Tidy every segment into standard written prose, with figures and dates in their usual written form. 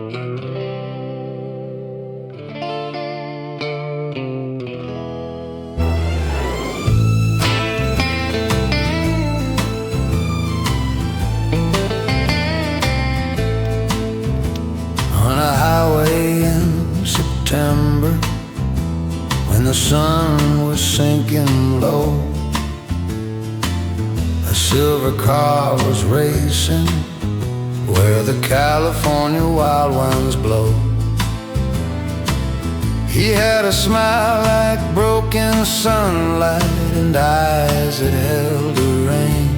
On a highway in September, when the sun was sinking low, a silver car was racing where the California wild winds blow. He had a smile like broken sunlight and eyes that held a rain.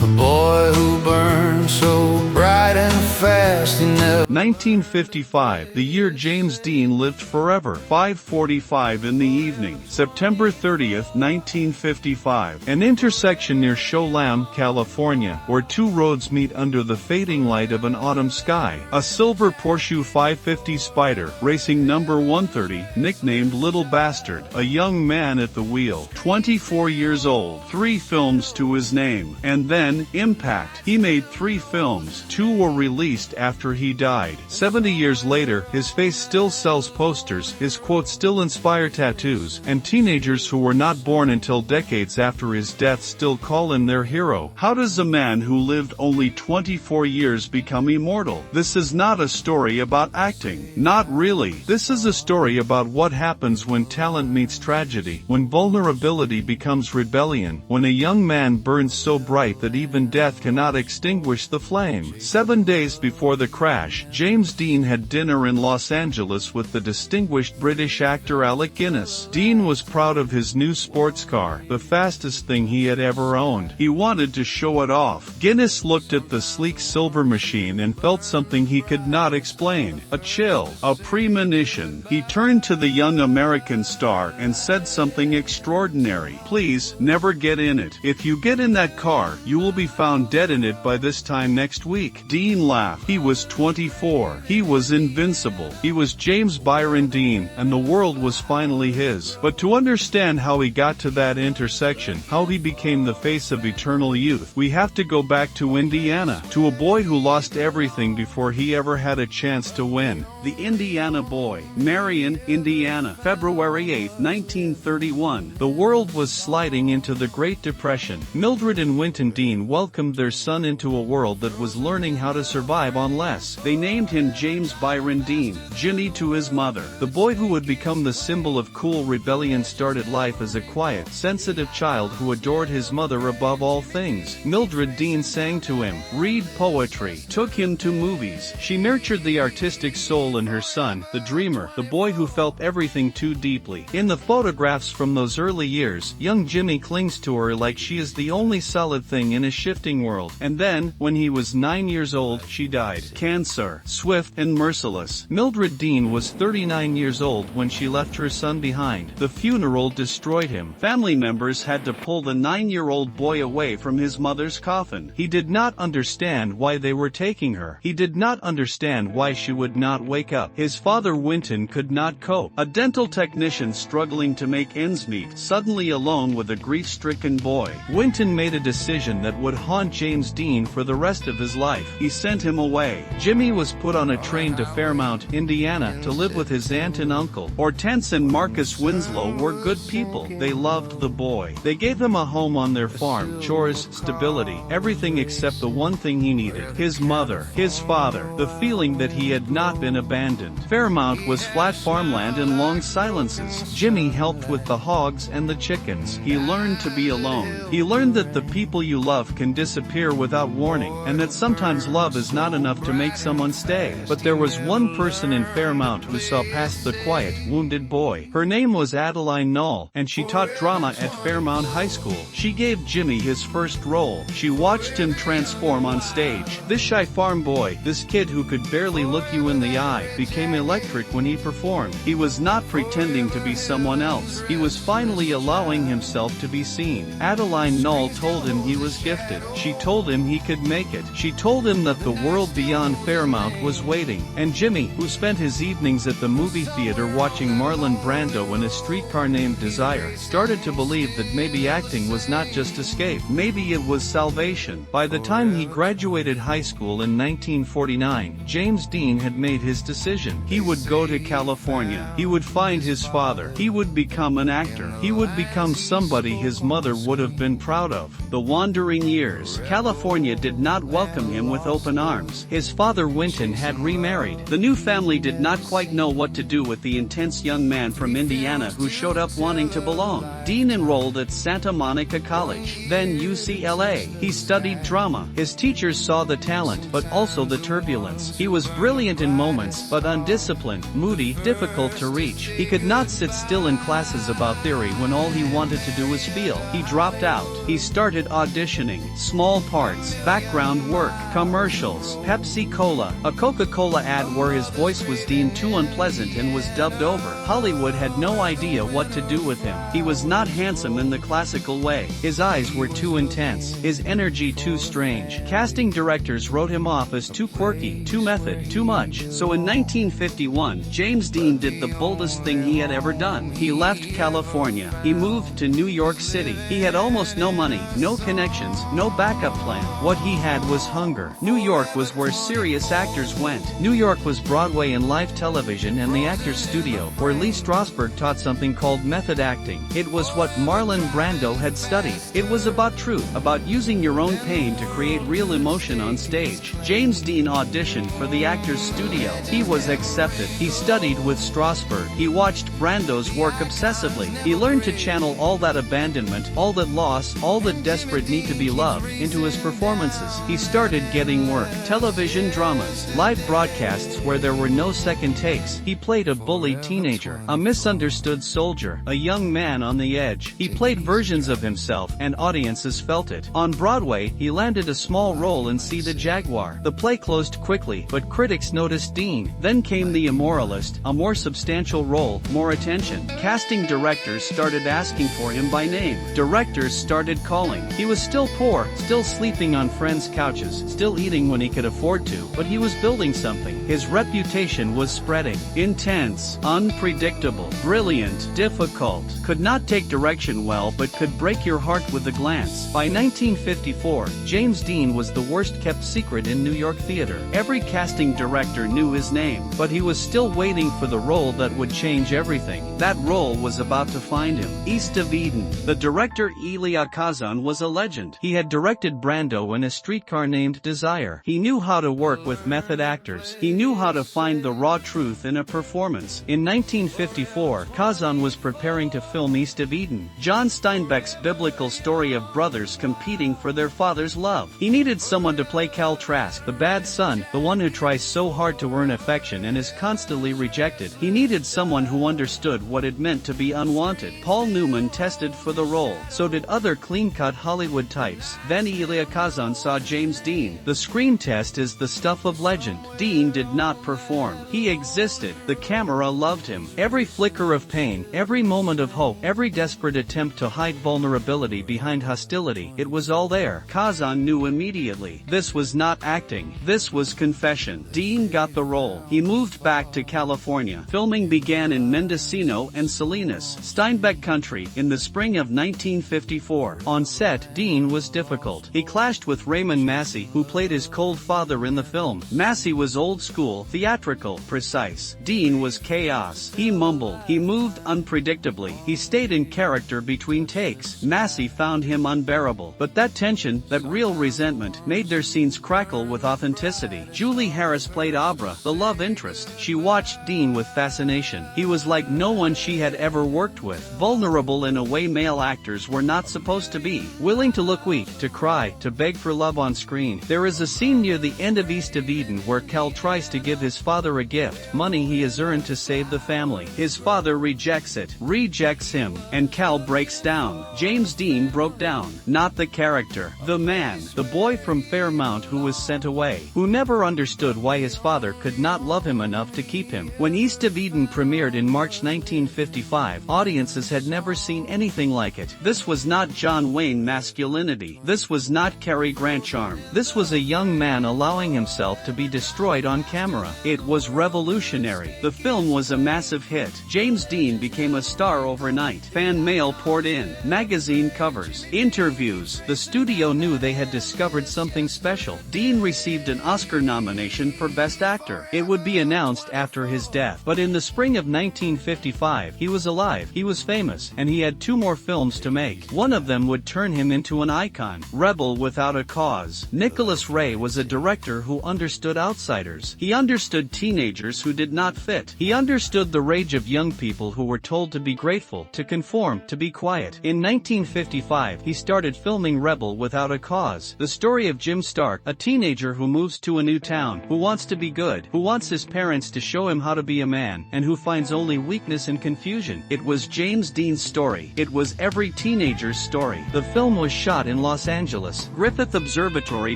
A boy who burned so bright and fast he never... 1955, the year James Dean lived forever. 5:45 in the evening, September 30th, 1955. An intersection near Sholam, California, where two roads meet under the fading light of an autumn sky. A silver Porsche 550 Spider, racing number 130, nicknamed Little Bastard, a young man at the wheel. 24 years old, 3 films to his name. And then, impact. He made 3 films. 2 were released after he died. 70 years later, his face still sells posters, his quotes still inspire tattoos, and teenagers who were not born until decades after his death still call him their hero. How does a man who lived only 24 years become immortal? This is not a story about acting. Not really. This is a story about what happens when talent meets tragedy, when vulnerability becomes rebellion, when a young man burns so bright that even death cannot extinguish the flame. 7 days before the crash, James Dean had dinner in Los Angeles with the distinguished British actor Alec Guinness. Dean was proud of his new sports car, the fastest thing he had ever owned. He wanted to show it off. Guinness looked at the sleek silver machine and felt something he could not explain. A chill, a premonition. He turned to the young American star and said something extraordinary. "Please, never get in it. If you get in that car, you will be found dead in it by this time next week." Dean laughed. He was 24. He was invincible. He was James Byron Dean, and the world was finally his. But to understand how he got to that intersection, how he became the face of eternal youth, we have to go back to Indiana, to a boy who lost everything before he ever had a chance to win. The Indiana boy. Marion, Indiana, February 8, 1931. The world was sliding into the Great Depression. Mildred and Winton Dean welcomed their son into a world that was learning how to survive on less. They named him James Byron Dean, Jimmy to his mother. The boy who would become the symbol of cool rebellion started life as a quiet, sensitive child who adored his mother above all things. Mildred Dean sang to him, read poetry, took him to movies. She nurtured the artistic soul in her son, the dreamer, the boy who felt everything too deeply. In the photographs from those early years, young Jimmy clings to her like she is the only solid thing in a shifting world. And then, when he was 9 years old, she died. Cancer, swift and merciless. Mildred Dean was 39 years old when she left her son behind. The funeral destroyed him. Family members had to pull the 9-year-old boy away from his mother's coffin. He did not understand why they were taking her. He did not understand why she would not wake up. His father Winton could not cope. A dental technician struggling to make ends meet, suddenly alone with a grief-stricken boy. Winton made a decision that would haunt James Dean for the rest of his life. He sent him away. Jimmy was put on a train to Fairmount, Indiana, to live with his aunt and uncle. Hortense and Marcus Winslow were good people. They loved the boy. They gave him a home on their farm, chores, stability, everything except the one thing he needed: his mother, his father, the feeling that he had not been abandoned. Fairmount was flat farmland and long silences. Jimmy helped with the hogs and the chickens. He learned to be alone. He learned that the people you love can disappear without warning, and that sometimes love is not enough to make someone stay. But there was one person in Fairmount who saw past the quiet, wounded boy. Her name was Adeline Knoll, and she taught drama at Fairmount High School. She gave Jimmy his first role. She watched him transform on stage. This shy farm boy, this kid who could barely look you in the eye, became electric when he performed. He was not pretending to be someone else. He was finally allowing himself to be seen. Adeline Knoll told him he was gifted. She told him he could make it. She told him that the world beyond Fairmount Paramount was waiting, and Jimmy, who spent his evenings at the movie theater watching Marlon Brando in A Streetcar Named Desire, started to believe that maybe acting was not just escape, maybe it was salvation. By the time he graduated high school in 1949, James Dean had made his decision. He would go to California. He would find his father. He would become an actor. He would become somebody his mother would have been proud of. The wandering years. California did not welcome him with open arms. His father Wynton had remarried. The new family did not quite know what to do with the intense young man from Indiana who showed up wanting to belong. Dean enrolled at Santa Monica College, then UCLA. He studied drama. His teachers saw the talent, but also the turbulence. He was brilliant in moments, but undisciplined, moody, difficult to reach. He could not sit still in classes about theory when all he wanted to do was feel. He dropped out. He started auditioning. Small parts, background work, commercials, Pepsi Cola, a Coca-Cola ad where his voice was deemed too unpleasant and was dubbed over. Hollywood had no idea what to do with him. He was not handsome in the classical way. His eyes were too intense. His energy too strange. Casting directors wrote him off as too quirky, too method, too much. So in 1951, James Dean did the boldest thing he had ever done. He left California. He moved to New York City. He had almost no money, no connections, no backup plan. What he had was hunger. New York was where serious actors went. New York was Broadway and live television and the Actors Studio, where Lee Strasberg taught something called method acting. It was what Marlon Brando had studied. It was about truth, about using your own pain to create real emotion on stage. James Dean auditioned for the Actors Studio. He was accepted. He studied with Strasberg. He watched Brando's work obsessively. He learned to channel all that abandonment, all that loss, all that desperate need to be loved, into his performances. He started getting work. Television dramas, live broadcasts where there were no second takes. He played a bullied teenager, a misunderstood soldier, a young man on the edge. He played versions of himself, and audiences felt it. On Broadway, he landed a small role in See the Jaguar. The play closed quickly, but critics noticed Dean. Then came The Immoralist, a more substantial role, more attention. Casting directors started asking for him by name. Directors started calling. He was still poor, still sleeping on friends' couches, still eating when he could afford to, but he was building something. His reputation was spreading. Intense, unpredictable, brilliant, difficult, could not take direction well but could break your heart with a glance. By 1954, James Dean was the worst-kept secret in New York theater. Every casting director knew his name, but he was still waiting for the role that would change everything. That role was about to find him. East of Eden. The director Elia Kazan was a legend. He had directed Brando in A Streetcar Named Desire. He knew how to work with method actors. He knew how to find the raw truth in a performance. In 1954, Kazan was preparing to film East of Eden, John Steinbeck's biblical story of brothers competing for their father's love. He needed someone to play Cal Trask, the bad son, the one who tries so hard to earn affection and is constantly rejected. He needed someone who understood what it meant to be unwanted. Paul Newman tested for the role. So did other clean-cut Hollywood types. Then Elia Kazan saw James Dean. The screen test is the stuff of legend. Dean did not perform. He existed. The camera loved him. Every flicker of pain, every moment of hope, every desperate attempt to hide vulnerability behind hostility, it was all there. Kazan knew immediately. This was not acting. This was confession. Dean got the role. He moved back to California. Filming began in Mendocino and Salinas, Steinbeck Country, in the spring of 1954. On set, Dean was difficult. He clashed with Raymond Massey, who played his cold father in the film. Massey was old school, theatrical, precise. Dean was chaos. He mumbled. He moved unpredictably. He stayed in character between takes. Massey found him unbearable. But that tension, that real resentment, made their scenes crackle with authenticity. Julie Harris played Abra, the love interest. She watched Dean with fascination. He was like no one she had ever worked with. Vulnerable in a way male actors were not supposed to be. Willing to look weak, to cry, to beg for love on screen. There is a scene near the end of East of Eden where Cal tries to give his father a gift, money he has earned to save the family. His father rejects it, rejects him, and Cal breaks down. James Dean broke down. Not the character. The man. The boy from Fairmount who was sent away. Who never understood why his father could not love him enough to keep him. When East of Eden premiered in March 1955, audiences had never seen anything like it. This was not John Wayne masculinity. This was not Cary Grant charm. This was a young man allowing himself to to be destroyed on camera. It was revolutionary. The film was a massive hit. James Dean became a star overnight. Fan mail poured in. Magazine covers. Interviews. The studio knew they had discovered something special. Dean received an Oscar nomination for Best Actor. It would be announced after his death. But in the spring of 1955, he was alive, he was famous, and he had 2 more films to make. One of them would turn him into an icon. Rebel Without a Cause. Nicholas Ray was a director who understood outsiders. He understood teenagers who did not fit. He understood the rage of young people who were told to be grateful, to conform, to be quiet. In 1955, he started filming Rebel Without a Cause, the story of Jim Stark, a teenager who moves to a new town, who wants to be good, who wants his parents to show him how to be a man, and who finds only weakness and confusion. It was James Dean's story. It was every teenager's story. The film was shot in Los Angeles. Griffith Observatory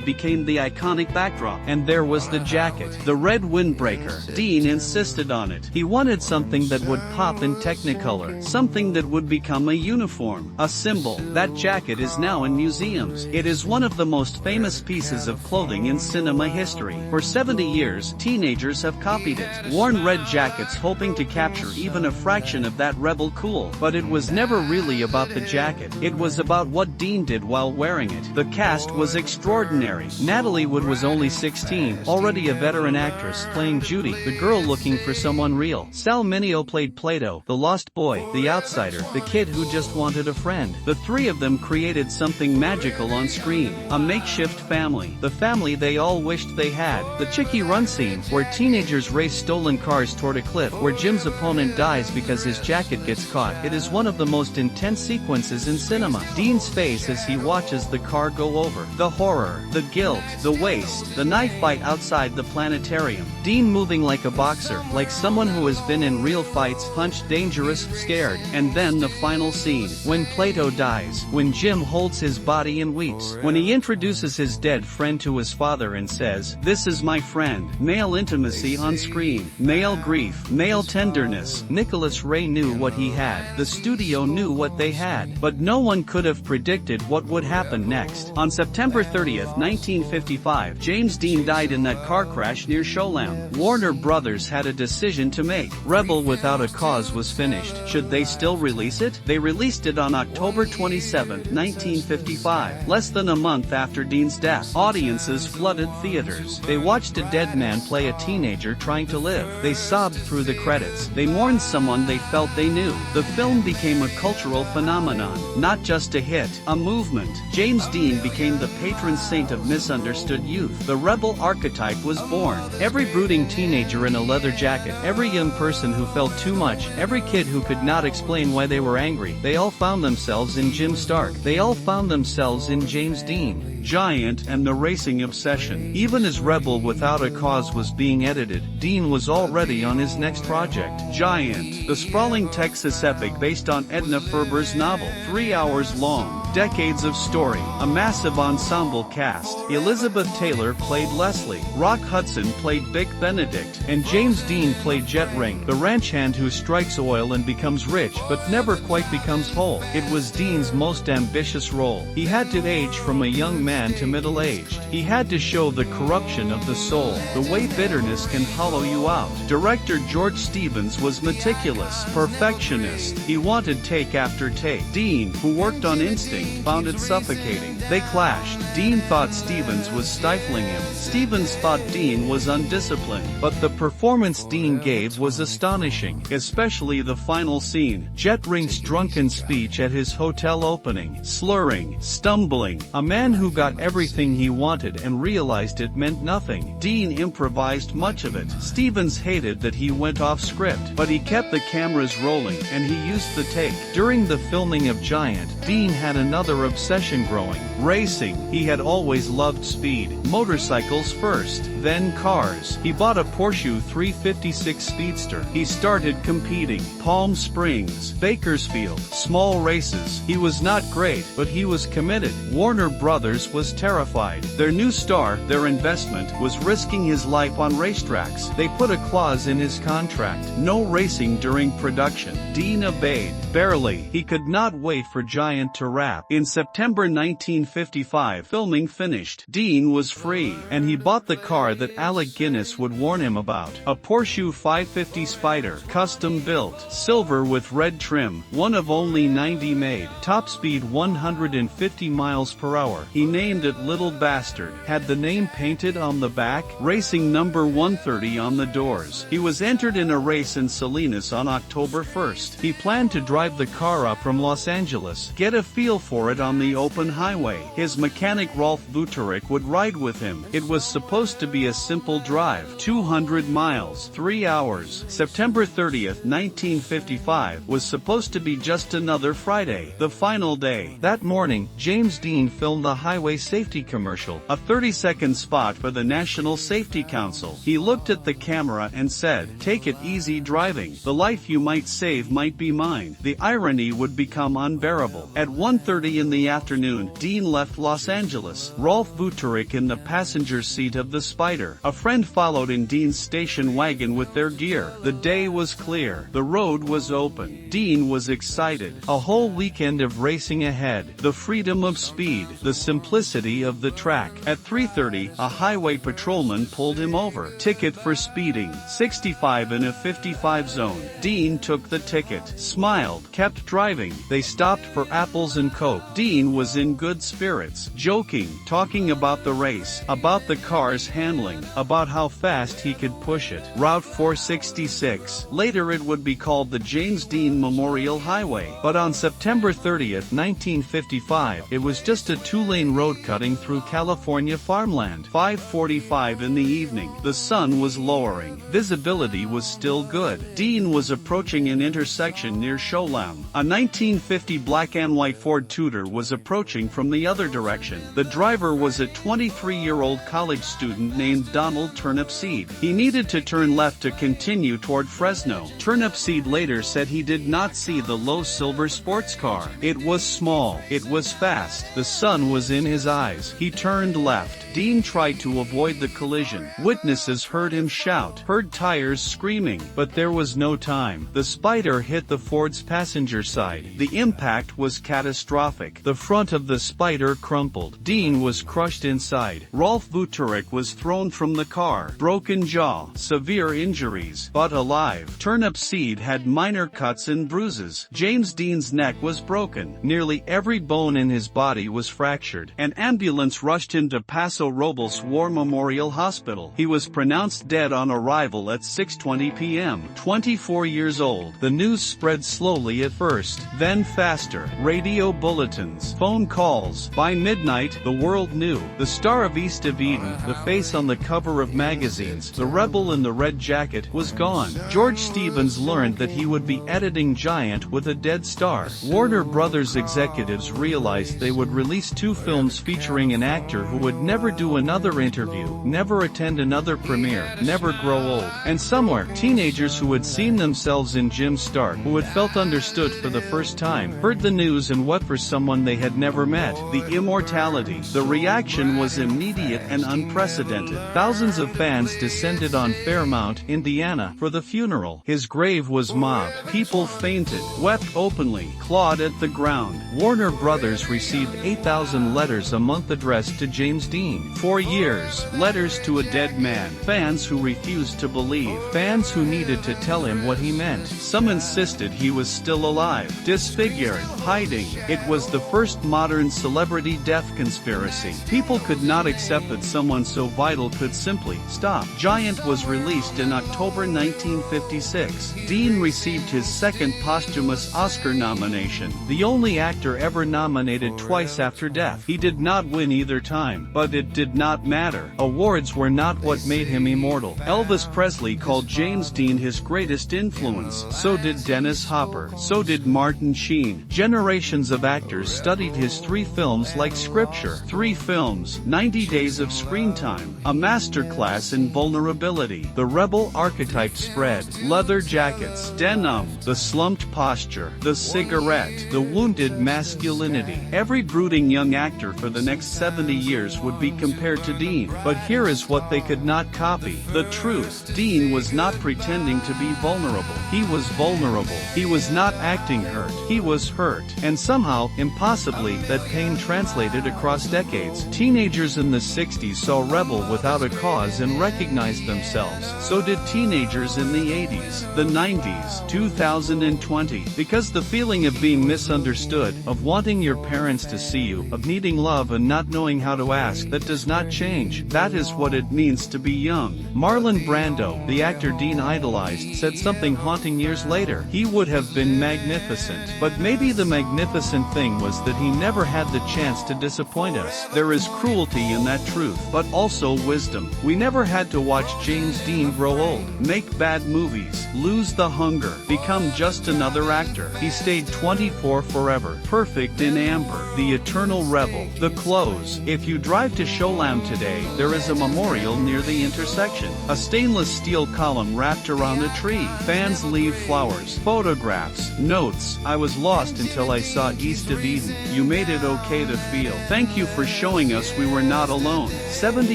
became the iconic backdrop, and there was the jacket, the red windbreaker. Dean insisted on it. He wanted something that would pop in Technicolor, something that would become a uniform, a symbol. That jacket is now in museums. It is one of the most famous pieces of clothing in cinema history. For 70 years, teenagers have copied it, worn red jackets hoping to capture even a fraction of that rebel cool. But it was never really about the jacket. It was about what Dean did while wearing it. The cast was extraordinary. Natalie Wood was only 16, already a veteran actress, playing Judy, the girl looking for someone real. Sal Mineo played Plato, the lost boy, the outsider, the kid who just wanted a friend. The 3 of them created something magical on screen, a makeshift family, the family they all wished they had. The Chicky Run scene, where teenagers race stolen cars toward a cliff, where Jim's opponent dies because his jacket gets caught. It is one of the most intense sequences in cinema. Dean's face as he watches the car go over, the horror, the guilt, the waste, the knife fight outside the planetarium. Dean moving like a boxer, like someone who has been in real fights, punched, dangerous, scared. And then the final scene, when Plato dies, when Jim holds his body and weeps, when he introduces his dead friend to his father and says, "This is my friend." Male intimacy on screen, male grief, male tenderness. Nicholas Ray knew what he had. The studio knew what they had. But no one could have predicted what would happen next. On September 30th, 1955, James Dean died in that car crash near Sholam. Warner Brothers had a decision to make. Rebel Without a Cause was finished. Should they still release it? They released it on October 27, 1955, less than a month after Dean's death. Audiences flooded theaters. They watched a dead man play a teenager trying to live. They sobbed through the credits. They mourned someone they felt they knew. The film became a cultural phenomenon, not just a hit, a movement. James Dean became the patron saint of misunderstood youth. The rebel archetype was born. Every brooding teenager in a leather jacket, every young person who felt too much, every kid who could not explain why they were angry, they all found themselves in Jim Stark. They all found themselves in James Dean. Giant and the racing obsession. Even as Rebel Without a Cause was being edited, Dean was already on his next project, Giant, the sprawling Texas epic based on Edna Ferber's novel. 3 hours long. Decades of story, a massive ensemble cast. Elizabeth Taylor played Leslie, Rock Hudson played Bick Benedict, and James Dean played Jet Ring, the ranch hand who strikes oil and becomes rich but never quite becomes whole. It was Dean's most ambitious role. He had to age from a young man to middle-aged. He had to show the corruption of the soul, the way bitterness can hollow you out. Director George Stevens was meticulous, perfectionist. He wanted take after take. Dean, who worked on instinct, found it suffocating. They clashed. Dean thought Stevens was stifling him. Stevens thought Dean was undisciplined. But the performance Dean gave was astonishing, especially the final scene. Jet Ring's drunken speech at his hotel opening. Slurring, stumbling. A man who got everything he wanted and realized it meant nothing. Dean improvised much of it. Stevens hated that he went off script, but he kept the cameras rolling, and he used the take. During the filming of Giant, Dean had another obsession growing. Racing. He had always loved speed. Motorcycles first, then cars. He bought a Porsche 356 Speedster. He started competing. Palm Springs, Bakersfield, small races. He was not great, but he was committed. Warner Brothers was terrified. Their new star, their investment, was risking his life on racetracks. They put a clause in his contract. No racing during production. Dean obeyed. Barely. He could not wait for Giant to wrap. In September 1955, filming finished. Dean was free, and he bought the car that Alec Guinness would warn him about. A Porsche 550 Spider, custom built, silver with red trim, one of only 90 made, top speed 150 miles per hour. He named it Little Bastard, had the name painted on the back, racing number 130 on the doors. He was entered in a race in Salinas on October 1st. He planned to drive the car up from Los Angeles, get a feel for it on the open highway. His mechanic Rolf Vuterick would ride with him. It was supposed to be a simple drive, 200 miles, 3 hours. September 30th, 1955 was supposed to be just another Friday, the final day. That morning, James Dean filmed a highway safety commercial, a 30-second spot for the National Safety Council. He looked at the camera and said, "Take it easy driving. The life you might save might be mine." The irony would become unbearable. At 1:30 in the afternoon, Dean left Los Angeles, Rolf Vuterick in the passenger seat of the Spider. A friend followed in Dean's station wagon with their gear. The day was clear. The road was open. Dean was excited. A whole weekend of racing ahead. The freedom of speed. The simplicity of the track. At 3:30, a highway patrolman pulled him over. Ticket for speeding. 65 in a 55 zone. Dean took the ticket, smiled, kept driving. They stopped for apples and Coke. Dean was in good spirits, joking, talking about the race, about the car's handling, about how fast he could push it. Route 466. Later it would be called the James Dean Memorial Highway. But on September 30th, 1955, it was just a two-lane road cutting through California farmland. 5:45 in the evening. The sun was lowering. Visibility was still good. Dean was approaching an intersection near Sholam. A 1950 black and white Ford Tudor was approaching from the other direction. The driver was a 23-year-old college student named Donald Turnipseed. He needed to turn left to continue toward Fresno. Turnipseed later said he did not see the low silver sports car. It was small. It was fast. The sun was in his eyes. He turned left. Dean tried to avoid the collision. Witnesses heard him shout, heard tires screaming, but there was no time. The Spider hit the Ford's passenger side. The impact was catastrophic. The front of the Spider crumpled. Dean was crushed inside. Rolf Vuterick was thrown from the car. Broken jaw, severe injuries, but alive. Turnipseed had minor cuts and bruises. James Dean's neck was broken. Nearly every bone in his body was fractured. An ambulance rushed him to Paso Robles War Memorial Hospital. He was pronounced dead on arrival at 6:20 p.m. 24 years old. The news spread slowly at first, then faster. Radio bulletins, phone calls. By midnight, the world knew. The star of East of Eden, the face on the cover of magazines, the rebel in the red jacket, was gone. George Stevens learned that he would be editing Giant with a dead star. Warner Brothers executives realized they would release 2 films featuring an actor who would never do another interview, never attend another premiere, never grow old. And somewhere, teenagers who had seen themselves in Jim Stark, who had felt understood for the first time, heard the news and wept for someone they had never met. The immortality. The reaction was immediate and unprecedented. Thousands of fans descended on Fairmount, Indiana, for the funeral. His grave was mobbed. People fainted, wept openly, clawed at the ground. Warner Brothers received 8,000 letters a month addressed to James Dean. For years, letters to a dead man. Fans who refused to believe. Fans who needed to tell him what he meant. Some insisted he was still alive, disfigured, hiding. It was the first modern celebrity death conspiracy. People could not accept that someone so vital could simply stop. Giant was released in October 1956. Dean received his second posthumous Oscar nomination, the only actor ever nominated twice after death. He did not win either time, but it did not matter. Awards were not what made him immortal. Elvis Presley called James Dean his greatest influence. So did Dennis Hopper. So did Martin Sheen. Generations of actors studied his 3 films like scripture. 3 films, 90 days of screen time, a masterclass in vulnerability. The rebel archetype spread. Leather jackets, denim, the slumped posture, the cigarette, the wounded masculinity. Every brooding young actor for the next 70 years would be compared to Dean. But here is what they could not copy: the truth. Dean was not pretending to be vulnerable. He was vulnerable. He was not acting hurt. He was hurt. And somehow, impossibly, that pain translated across decades. Teenagers in the 60s saw Rebel without a cause and recognized themselves. So did teenagers in the 80s, the 90s, 2020. Because the feeling of being misunderstood, of wanting your parents to see you, of needing love and not knowing how to ask, that does not change. That is what it means to be young. Marlon Brando, the actor Dean idolized, said something haunting years later. He would have been magnificent. But maybe the magnificent thing was that he never had the chance to disappoint us. There is cruelty in that truth, but also wisdom. We never had to watch James Dean grow old, make bad movies, lose the hunger, become just another actor. He stayed 24 forever, perfect in amber, the eternal rebel. The close. If you drive to Showlam today, there is a memorial near the intersection. A stainless steel column wrapped around a tree. Fans leave flowers, photographs, notes. I was lost until I saw East of Eden. You made it okay to feel. Thank you for showing us we were not alone. 70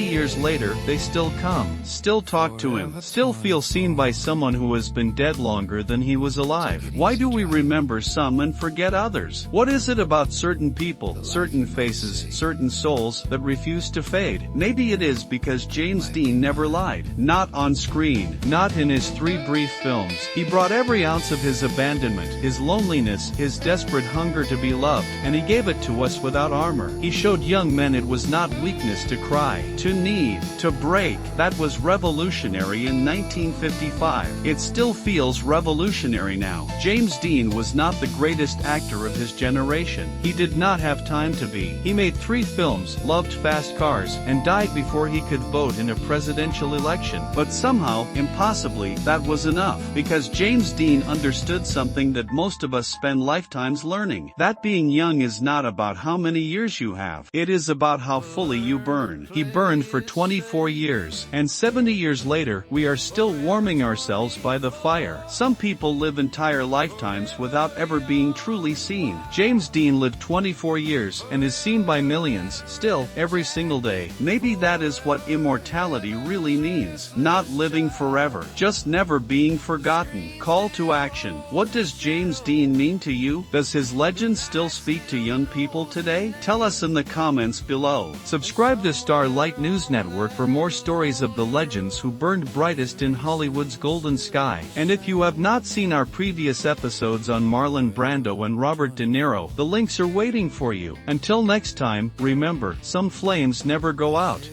years later, they still come, still talk to him, still feel seen by someone who has been dead longer than he was alive. Why do we remember some and forget others? What is it about certain people, certain faces, certain souls that refuse to fade? Maybe it is because James Dean never lied. Not on screen, not in his 3 brief films. He brought every ounce of his abandonment, his loneliness, his desperate hunger to be loved, and he gave it to us without armor. He showed young men it was not weakness to cry, to need, to break. That was revolutionary in 1955. It still feels revolutionary now. James Dean was not the greatest actor of his generation. He did not have time to be. He made 3 films, loved fast cars, and died before he could vote in a presidential election. But somehow, impossibly, that was enough. Because James Dean understood something that most of us spend lifetimes learning. That being young is not about how many years you have. It is about how fully you burn. He burned for 24 years. And 70 years later, we are still warming ourselves by the fire. Some people live entire lifetimes without ever being truly seen. James Dean lived 24 years and is seen by millions, still, every single day. Maybe that is what immortality really means. Not living forever, just never being forgotten. Call to action. What does James Dean mean to you? Does his legend still speak to young people today? Tell us in the comments below. Subscribe to Starlight News Network for more stories of the legends who burned brightest in Hollywood's golden sky. And if you have not seen our previous episodes on Marlon Brando and Robert De Niro, the links are waiting for you. Until next time, remember, some flames never go out.